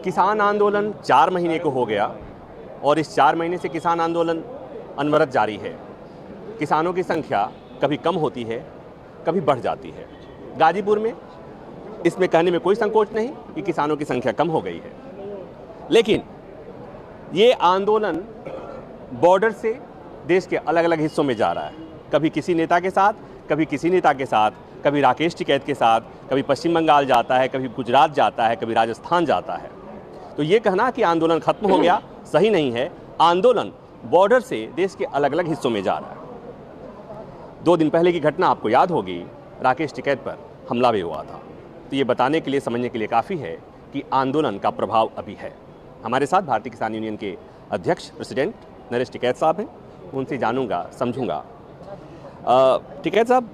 किसान आंदोलन 4 महीने को हो गया और इस 4 महीने से किसान आंदोलन अनवरत जारी है। किसानों की संख्या कभी कम होती है, कभी बढ़ जाती है। गाजीपुर में इसमें कहने में कोई संकोच नहीं कि किसानों की संख्या कम हो गई है, लेकिन ये आंदोलन बॉर्डर से देश के अलग अलग हिस्सों में जा रहा है। कभी किसी नेता के साथ, कभी किसी नेता के साथ, कभी राकेश टिकैत के साथ, कभी पश्चिम बंगाल जाता है, कभी गुजरात जाता है, कभी राजस्थान जाता है। तो ये कहना कि आंदोलन खत्म हो गया सही नहीं है। आंदोलन बॉर्डर से देश के अलग अलग हिस्सों में जा रहा है। 2 दिन पहले की घटना आपको याद होगी, राकेश टिकैत पर हमला भी हुआ था। तो ये बताने के लिए, समझने के लिए काफ़ी है कि आंदोलन का प्रभाव अभी है। हमारे साथ भारतीय किसान यूनियन के अध्यक्ष प्रेसिडेंट नरेश टिकैत साहब हैं, उनसे जानूंगा, समझूंगा। टिकैत साहब,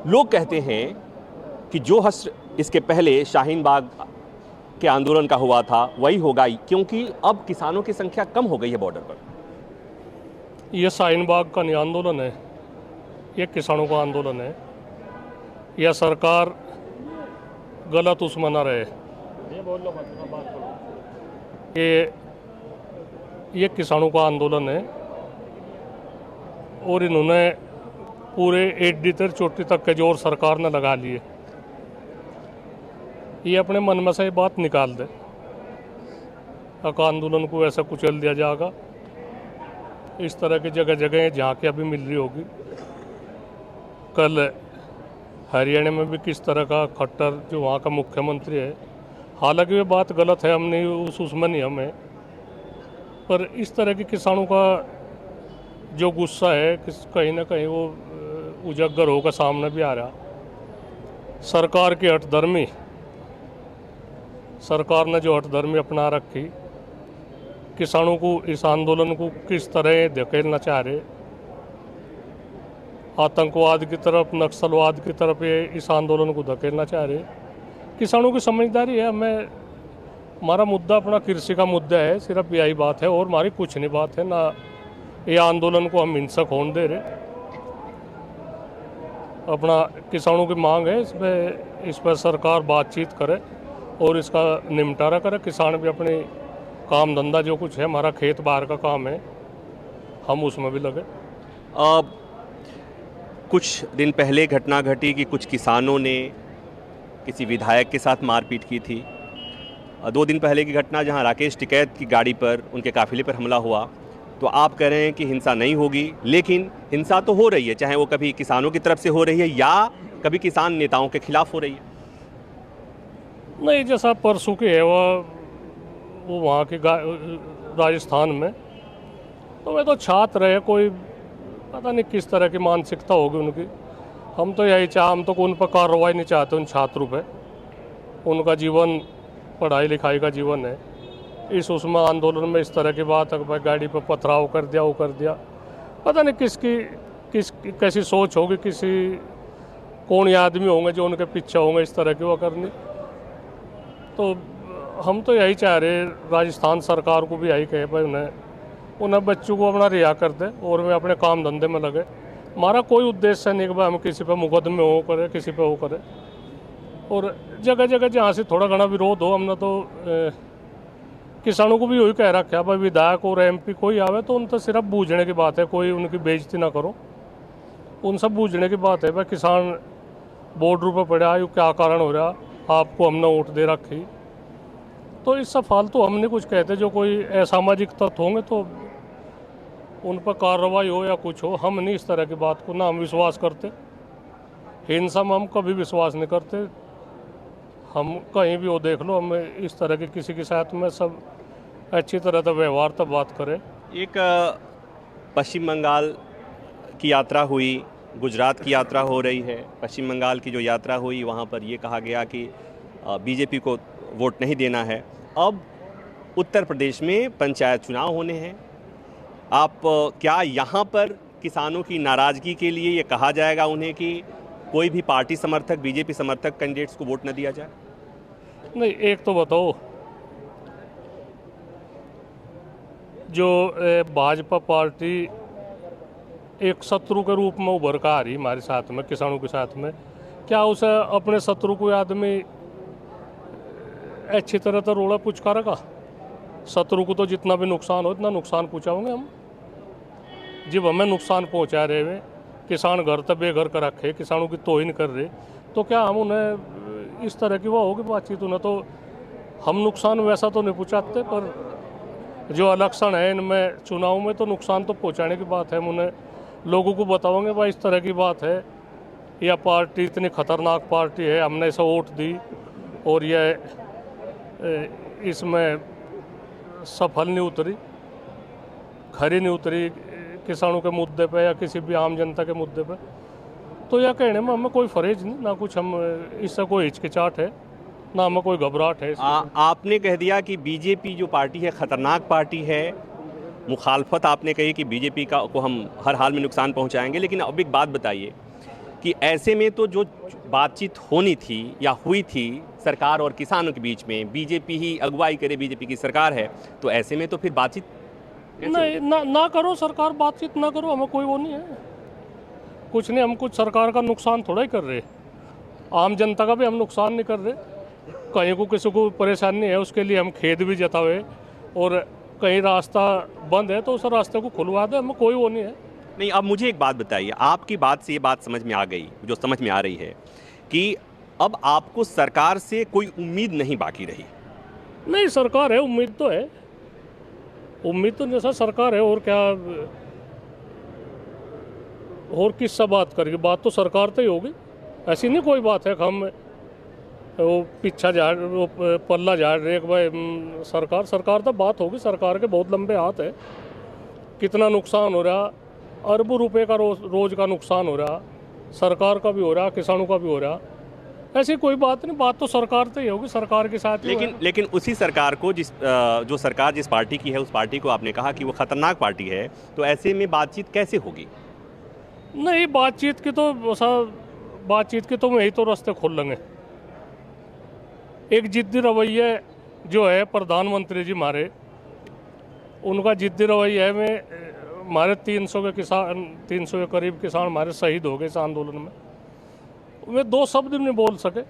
लोग कहते हैं कि जो हश्र इसके पहले शाहीन बाग के आंदोलन का हुआ था वही होगा, क्योंकि अब किसानों की संख्या कम हो गई है बॉर्डर पर। यह शाहीन बाग का नहीं आंदोलन है, ये किसानों का आंदोलन है। यह सरकार गलत उसमें न रहे। ये किसानों का आंदोलन है और इन्होंने पूरे एडी तर चोटी तक के जोर सरकार ने लगा लिए। ये अपने मन में से बात निकाल दे, आंदोलन को ऐसा कुचल दिया जाएगा। इस तरह की जगह जगह जहाँ की अभी मिल रही होगी। कल हरियाणा में भी किस तरह का खट्टर जो वहाँ का मुख्यमंत्री है, हालांकि ये बात गलत है, हम नहीं उसमें नहीं हमें, पर इस तरह के किसानों का जो गुस्सा है कहीं ना कहीं वो उजागर होकर सामने भी आ रहा। सरकार की हठधर्मी, सरकार ने जो हठधर्मी अपना रखी, किसानों को इस आंदोलन को किस तरह धकेलना चाह रहे, आतंकवाद की तरफ, नक्सलवाद की तरफ ये इस आंदोलन को धकेलना चाह रहे। किसानों की समझदारी है। हमारा मुद्दा अपना कृषि का मुद्दा है, सिर्फ यही बात है और हमारी कुछ नहीं बात है। ना ये आंदोलन को हम हिंसक होने दे रहे। अपना किसानों की मांग है, इस पर सरकार बातचीत करे और इसका निपटारा करे। किसान भी अपने काम धंधा जो कुछ है, हमारा खेत बाहर का काम है, हम उसमें भी लगे। कुछ दिन पहले घटना घटी कि कुछ किसानों ने किसी विधायक के साथ मारपीट की थी। 2 दिन पहले की घटना जहां राकेश टिकैत की गाड़ी पर, उनके काफिले पर हमला हुआ। तो आप कह रहे हैं कि हिंसा नहीं होगी, लेकिन हिंसा तो हो रही है, चाहे वो कभी किसानों की तरफ से हो रही है या कभी किसान नेताओं के खिलाफ हो रही है। नहीं, जैसा परसों की है वो वहाँ की राजस्थान में, तो वे तो छात्र है, कोई पता नहीं किस तरह की मानसिकता होगी उनकी। हम तो यही हम तो उन पर कार्रवाई नहीं चाहते, उन छात्रों पे। उनका जीवन पढ़ाई लिखाई का जीवन है। उसमें आंदोलन में इस तरह की बात है, भाई गाड़ी पर पथराव कर दिया, वो कर दिया, पता नहीं कैसी सोच होगी, कौन ये आदमी होंगे जो उनके पीछे होंगे इस तरह की वो करनी। तो हम तो यही चाह रहे, राजस्थान सरकार को भी यही कहे भाई उन्हें बच्चों को अपना रिहा कर दे और वे अपने काम धंधे में लगे। हमारा कोई उद्देश्य नहीं कि भाई हम किसी पे मुकदमे हो करे, किसी पे वो करे। और जगह जगह जहाँ से थोड़ा घना विरोध हो, हमने तो किसानों को भी यही कह रखा है भाई विधायक और MP कोई आवे तो उन तो सिर्फ बूझने की बात है, कोई उनकी बेइज्जती ना करो। उन सब बूझने की बात है भाई किसान बॉर्डर पर पड़ा, ये क्या कारण हो रहा, आपको हमने वोट दे रखी। तो इससे फालतू हम नहीं कुछ कहते। जो कोई असामाजिक तत्व होंगे तो उन पर कार्रवाई हो या कुछ हो, हम नहीं इस तरह की बात को ना हम विश्वास करते। हिंसा में हम कभी विश्वास नहीं करते। हम कहीं भी वो देख लो, हम इस तरह के किसी के साथ में सब अच्छी तरह से व्यवहार तब बात करें। एक पश्चिम बंगाल की यात्रा हुई, गुजरात की यात्रा हो रही है। पश्चिम बंगाल की जो यात्रा हुई वहाँ पर ये कहा गया कि BJP को वोट नहीं देना है। अब उत्तर प्रदेश में पंचायत चुनाव होने हैं। आप क्या यहाँ पर किसानों की नाराज़गी के लिए ये कहा जाएगा उन्हें कि कोई भी पार्टी समर्थक, BJP समर्थक कैंडिडेट्स को वोट न दिया जाए? नहीं, एक तो बताओ, जो भाजपा पार्टी एक शत्रु के रूप में उभर कर आ रही हमारे साथ में, किसानों के साथ में, क्या उसे अपने शत्रु को आदमी अच्छी तरह तो रोड़ा पुचकारा का शत्रु को तो जितना भी नुकसान हो इतना नुकसान पहुँचाओगे हम। जब हमें नुकसान पहुँचा रहे हैं, किसान घर तक बेघर कर रखे, किसानों की तोहिन कर रहे, तो क्या हम उन्हें इस तरह की वो होगी बातचीत? उन्हें तो हम नुकसान वैसा तो नहीं पहुँचाते, पर जो इलेक्शन है इनमें चुनाव में तो नुकसान तो पहुँचाने की बात है। हम उन्हें लोगों को बताओगे भाई इस तरह की बात है, यह पार्टी इतनी खतरनाक पार्टी है, हमने इसे वोट दी और यह इसमें सफल नहीं उतरी, खरी नहीं उतरी किसानों के मुद्दे पे या किसी भी आम जनता के मुद्दे पे, तो यह कहने में हमें कोई फरेज नहीं, ना कुछ हम इससे कोई हिचकिचाहट है, ना हमें कोई घबराहट है। आपने कह दिया कि बीजेपी जो पार्टी है खतरनाक पार्टी है, मुखालफत आपने कही कि बीजेपी को हम हर हाल में नुकसान पहुंचाएंगे, लेकिन अब एक बात बताइए कि ऐसे में तो जो बातचीत होनी थी या हुई थी सरकार और किसानों के बीच में, बीजेपी ही अगुवाई करे, बीजेपी की सरकार है, तो ऐसे में तो फिर बातचीत नहीं ना करो, सरकार बातचीत ना करो, हमें कोई वो नहीं है, कुछ नहीं। हम कुछ सरकार का नुकसान थोड़ा ही कर रहे, आम जनता का भी हम नुकसान नहीं कर रहे। कहीं को किसी को परेशानी है उसके लिए हम खेद भी जतावे, और कहीं रास्ता बंद है तो उस रास्ते को खुलवा दे, हमें कोई वो नहीं है। नहीं, अब मुझे एक बात बताइए, आपकी बात से ये बात समझ में आ गई, जो समझ में आ रही है कि अब आपको सरकार से कोई उम्मीद नहीं बाकी रही। नहीं, सरकार है, उम्मीद तो है, उम्मीद तो जैसा सरकार है, और क्या, और किससे बात करेगी? बात तो सरकार तो ही होगी, ऐसी नहीं कोई बात है हम वो पीछा झाड़ वो पल्ला झाड़ रहे कि भाई सरकार तो बात होगी। सरकार के बहुत लंबे हाथ है, कितना नुकसान हो रहा, अरबों रुपए का रोज का नुकसान हो रहा, सरकार का भी हो रहा, किसानों का भी हो रहा, ऐसी कोई बात नहीं, बात तो सरकार तो ही होगी, सरकार के साथ। लेकिन उसी सरकार को जो सरकार जिस पार्टी की है उस पार्टी को आपने कहा कि वो खतरनाक पार्टी है, तो ऐसे में बातचीत कैसे होगी? नहीं, बातचीत की तो यही तो रास्ते खोल लेंगे। एक जिद्दी रवैया जो है प्रधानमंत्री जी हमारे, उनका जिद्दी रवैया में हमारे 300 के करीब किसान हमारे शहीद हो गए इस आंदोलन में। वे दो शब्द नहीं बोल सके,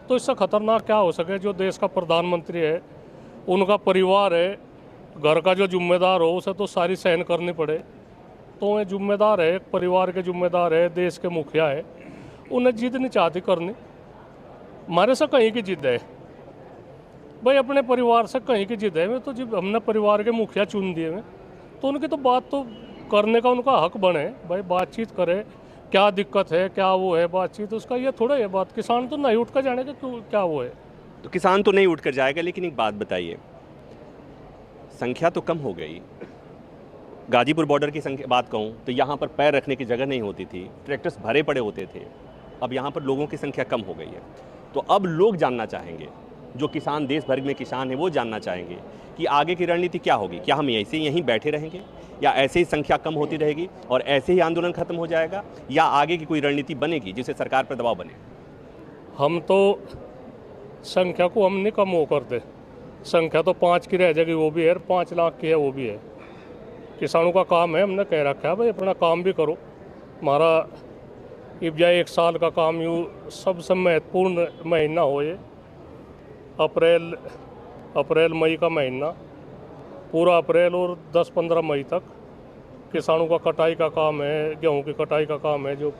तो इससे खतरनाक क्या हो सके? जो देश का प्रधानमंत्री है, उनका परिवार है, घर का जो जिम्मेदार हो उसे तो सारी सहन करनी पड़े, तो वे जिम्मेदार है, परिवार के जिम्मेदार है, देश के मुखिया है, उन्हें जिद नहीं चाहती करनी। हमारे से कहीं की जिद है भाई, अपने परिवार से कहीं की जिद है, तो जब हमने परिवार के मुखिया चुन दिए में, तो उनकी तो बात तो करने का उनका हक बने भाई, बातचीत करे, क्या दिक्कत है, क्या वो है, बातचीत उसका ये थोड़ा है बात। किसान तो नहीं उठ कर जाने का क्या वो है? तो किसान तो नहीं उठ कर जाएगा, लेकिन एक बात बताइए, संख्या तो कम हो गई। गाजीपुर बॉर्डर की संख्या बात कहूँ तो यहाँ पर पैर रखने की जगह नहीं होती थी, ट्रैक्टर्स भरे पड़े होते थे, अब यहाँ पर लोगों की संख्या कम हो गई है। तो अब लोग जानना चाहेंगे, जो किसान देश भर में किसान है वो जानना चाहेंगे कि आगे की रणनीति क्या होगी। क्या हम ऐसे यहीं बैठे रहेंगे, या ऐसे ही संख्या कम होती रहेगी और ऐसे ही आंदोलन खत्म हो जाएगा, या आगे की कोई रणनीति बनेगी जिससे सरकार पर दबाव बने? हम तो संख्या को हम नहीं कम हो करते, संख्या तो 5 की रह जाएगी, वो भी है, 5 लाख की है वो भी है। किसानों का काम है, हमने कह रखा है भाई अपना काम भी करो। हमारा इब्जा 1 साल का काम यूँ सबसे महत्वपूर्ण महीना हो ये अप्रैल मई का महीना, पूरा अप्रैल और 10-15 मई तक किसानों का कटाई का काम है, गेहूं की कटाई का काम है जो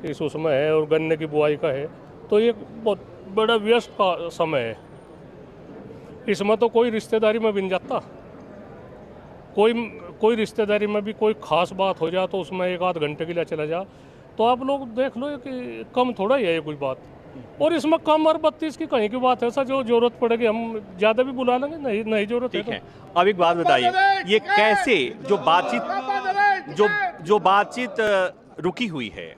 इस उसमें है, और गन्ने की बुआई का है, तो ये बहुत बड़ा व्यस्त का समय है। इसमें तो कोई रिश्तेदारी में बिन जाता, कोई रिश्तेदारी में भी कोई खास बात हो जाए तो उसमें 1-8 घंटे के लिए चला जा, तो आप लोग देख लो कि कम थोड़ा ही है ये कोई बात। और इसमें कम और 32 की कहीं की बात है, ऐसा जो जरूरत पड़ेगी हम ज़्यादा भी बुला लेंगे, नहीं जरूरत है। ठीक है, अब एक बात बताइए, ये कैसे जो बातचीत रुकी हुई है,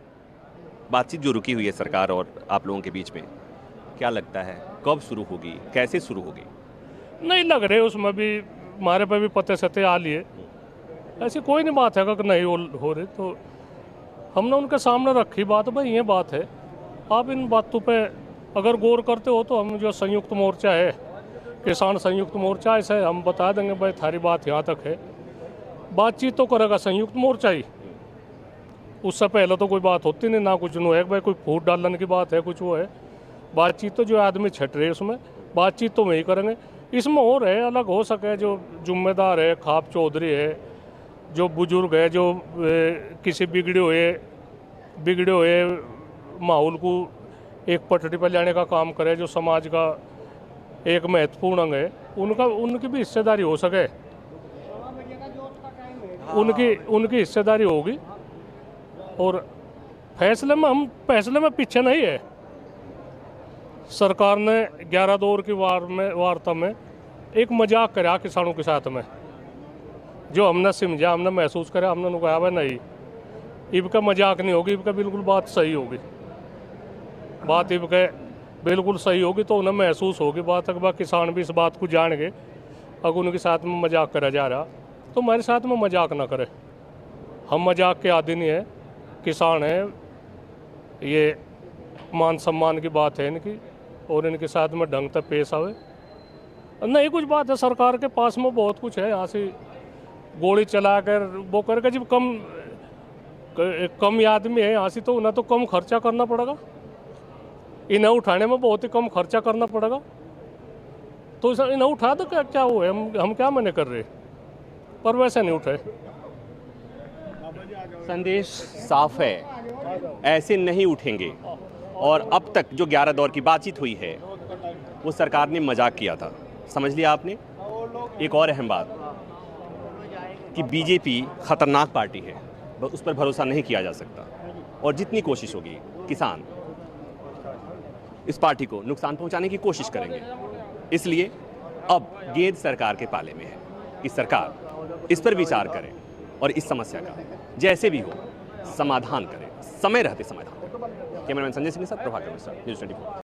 बातचीत जो रुकी हुई है सरकार और आप लोगों के बीच में, क्या लगता है कब शुरू होगी, कैसे शुरू होगी? नहीं लग रहे उसमें भी, हमारे पे भी पते सते आ लिए, ऐसी कोई नहीं बात है अगर नहीं हो रही, तो हमने उनके सामने रखी बात, भाई ये बात है, आप इन बातों पे अगर गौर करते हो तो हम जो संयुक्त मोर्चा है, किसान संयुक्त मोर्चा, इसे हम बता देंगे भाई थारी बात यहाँ तक है। बातचीत तो करेगा संयुक्त मोर्चा ही, उससे पहले तो कोई बात होती नहीं, ना कुछ नो है भाई कोई फूट डालने की बात है, कुछ वो है। बातचीत तो जो आदमी छट रहे उसमें बातचीत तो वही करेंगे। इसमें और है, अलग हो सके, जो जिम्मेदार है, खाप चौधरी है, जो बुजुर्ग है, जो किसी बिगड़े हुए माहौल को एक पटरी पर लाने का काम करे, जो समाज का एक महत्वपूर्ण अंग है, उनकी भी हिस्सेदारी हो सके, उनकी हिस्सेदारी होगी। और फैसले में पीछे नहीं है। सरकार ने 11 दौर की वार्ता में एक मजाक करा किसानों के साथ में, जो हमने समझा, हमने महसूस करा, हमने कहा भाई नहीं, इनका मजाक नहीं होगी, इनका बिल्कुल बात सही होगी, बात इनके बिल्कुल सही होगी, तो उन्हें महसूस होगी बात। अगर किसान भी इस बात को जान गए, अगर उनके साथ में मजाक करा जा रहा तो हमारे साथ में मजाक ना करे। हम मजाक के आदी नहीं है, किसान है, ये मान सम्मान की बात है इनकी, और इनके साथ में ढंग तक पेश आवे। नहीं कुछ बात है, सरकार के पास में बहुत कुछ है, यहाँ से गोली चला कर वो करके, जब कम आदमी है यहाँ से, तो उन्हें तो कम खर्चा करना पड़ेगा, इन्हें उठाने में बहुत ही कम खर्चा करना पड़ेगा, तो इन्हें उठा दो, क्या वो है, हम क्या मने कर रहे, पर वैसे नहीं उठाए। संदेश साफ है, ऐसे नहीं उठेंगे। और अब तक जो 11 दौर की बातचीत हुई है वो सरकार ने मजाक किया था, समझ लिया आपने। एक और अहम बात कि बीजेपी खतरनाक पार्टी है, उस पर भरोसा नहीं किया जा सकता, और जितनी कोशिश होगी किसान इस पार्टी को नुकसान पहुंचाने की कोशिश करेंगे। इसलिए अब गेंद सरकार के पाले में है कि सरकार इस पर विचार करे और इस समस्या का जैसे भी हो समाधान करे, समय रहते समाधान। कैमरामैन संजय सिंह के साथ प्रभाकर मिश्रा, न्यूज़ 24।